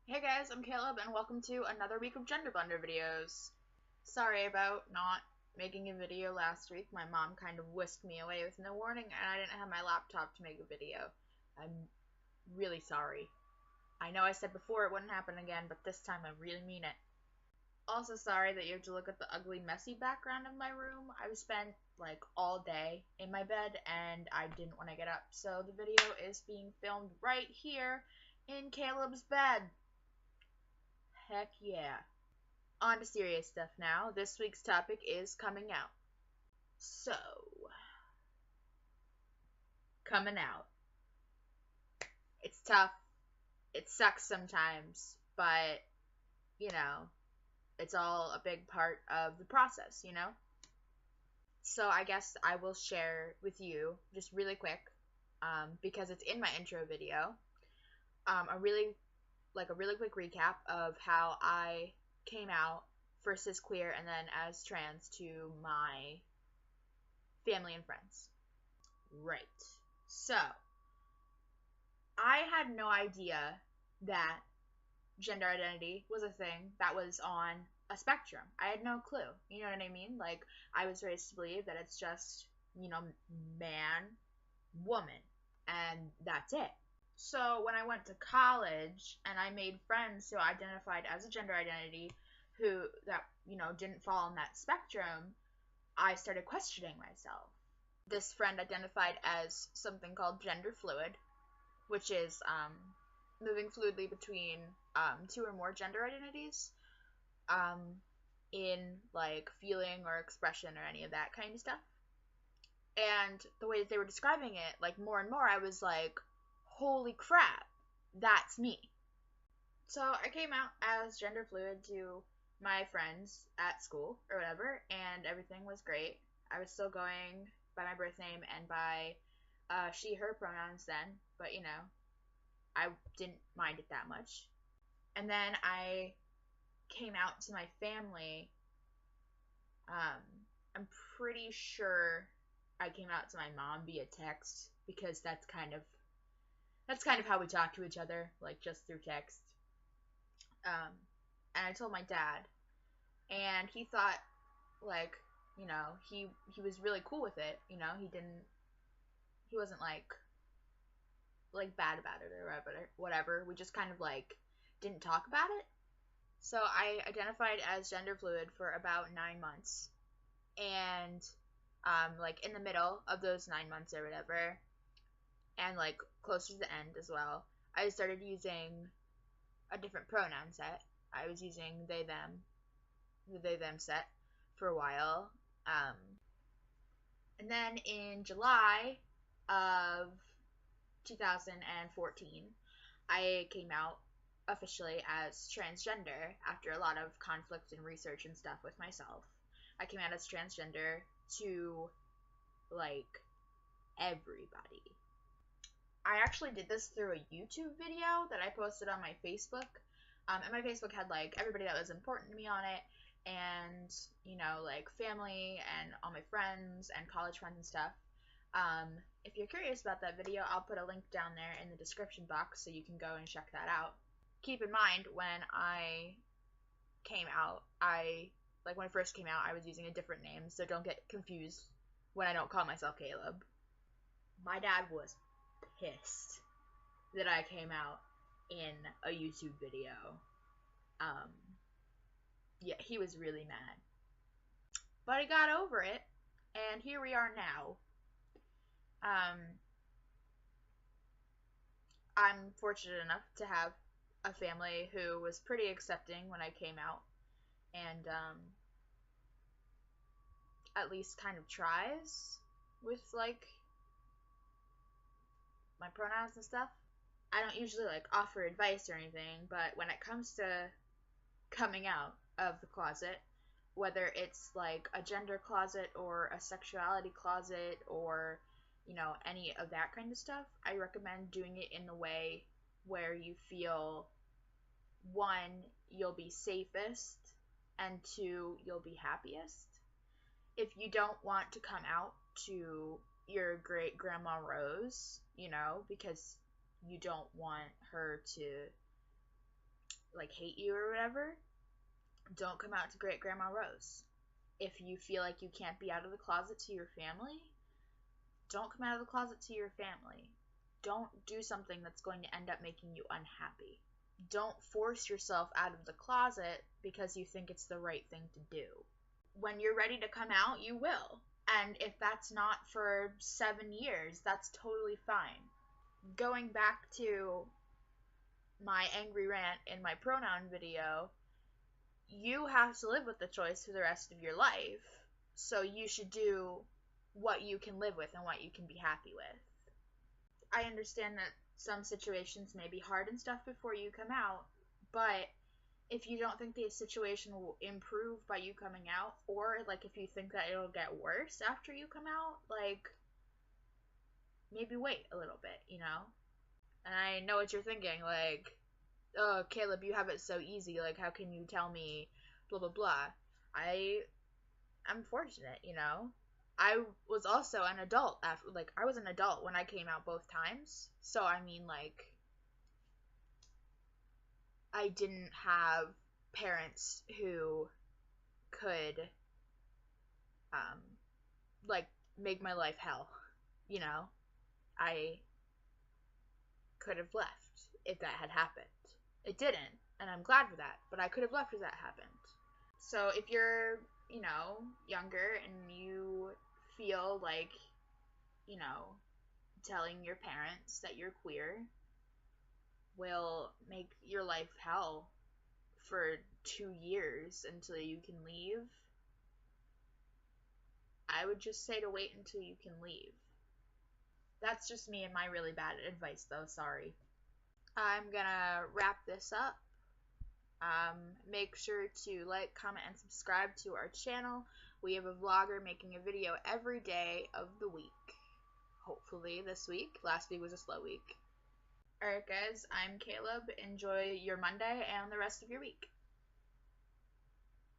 Hey guys, I'm Caleb, and welcome to another week of Gender Blender videos. Sorry about not making a video last week. My mom kind of whisked me away with no warning, and I didn't have my laptop to make a video. I'm really sorry. I know I said before it wouldn't happen again, but this time I really mean it. Also sorry that you have to look at the ugly, messy background of my room. I've spent like all day in my bed, and I didn't want to get up, so the video is being filmed right here in Caleb's bed. Heck yeah. On to serious stuff now. This week's topic is coming out. So, coming out. It's tough. It sucks sometimes, but, you know, it's all a big part of the process, you know? So, I guess I will share with you, just really quick, because it's in my intro video, a really quick recap of how I came out first as queer and then as trans to my family and friends. Right. So, I had no idea that gender identity was a thing that was on a spectrum. I had no clue. You know what I mean? Like, I was raised to believe that it's just, man, woman, and that's it. So, when I went to college and I made friends who identified as a gender identity didn't fall on that spectrum, I started questioning myself. This friend identified as something called gender fluid, which is moving fluidly between two or more gender identities in like feeling or expression or any of that kind of stuff. And the way that they were describing it, like more and more, I was like, holy crap, that's me. So I came out as gender fluid to my friends at school or whatever, and everything was great. I was still going by my birth name and by she, her pronouns then, but I didn't mind it that much. And then I came out to my family. I'm pretty sure I came out to my mom via text because that's kind of how we talk to each other, like just through text. And I told my dad, and he thought, like, he was really cool with it. He wasn't like bad about it or whatever. We just kind of like didn't talk about it. So I identified as gender fluid for about 9 months, and like in the middle of those 9 months or whatever, and like closer to the end as well, I started using a different pronoun set. I was using the they them set for a while. And then in July of 2014, I came out officially as transgender after a lot of conflict and research and stuff with myself. I came out as transgender to like everybody. I actually did this through a YouTube video that I posted on my Facebook. And my Facebook had like everybody that was important to me on it, and like family and all my friends and college friends and stuff. If you're curious about that video, I'll put a link down there in the description box so you can go and check that out. Keep in mind, when I came out, when I first came out, I was using a different name, so don't get confused when I don't call myself Caleb. My dad was pissed that I came out in a YouTube video. Yeah, he was really mad. But I got over it, and here we are now. I'm fortunate enough to have a family who was pretty accepting when I came out, and at least kind of tries with like my pronouns and stuff. I don't usually like offer advice or anything, but when it comes to coming out of the closet, whether it's like a gender closet or a sexuality closet or any of that kind of stuff, I recommend doing it in the way where you feel, one, you'll be safest, and two, you'll be happiest. If you don't want to come out to your great grandma Rose, because you don't want her to like hate you or whatever, don't come out to Great Grandma Rose. If you feel like you can't be out of the closet to your family, don't come out of the closet to your family. Don't do something that's going to end up making you unhappy. Don't force yourself out of the closet because you think it's the right thing to do. When you're ready to come out, you will. And if that's not for 7 years, that's totally fine. Going back to my angry rant in my pronoun video, you have to live with the choice for the rest of your life. So you should do what you can live with and what you can be happy with. I understand that some situations may be hard and stuff before you come out, but if you don't think the situation will improve by you coming out, or like if you think that it'll get worse after you come out, like maybe wait a little bit, you know? And I know what you're thinking, like, oh, Caleb, you have it so easy, like how can you tell me blah blah blah. I'm fortunate, you know? I was also an adult after, like, I was an adult when I came out both times. So, I mean, like, I didn't have parents who could, um, like, make my life hell, you know? I could have left if that had happened. It didn't, and I'm glad for that, but I could have left if that happened. So, if you're, you know, younger and you feel like, you know, telling your parents that you're queer will make your life hell for 2 years until you can leave, I would just say to wait until you can leave. That's just me and my really bad advice, though. Sorry. I'm gonna wrap this up. Make sure to like, comment, and subscribe to our channel. We have a vlogger making a video every day of the week. Hopefully this week. Last week was a slow week. Alright guys, I'm Caleb. Enjoy your Monday and the rest of your week.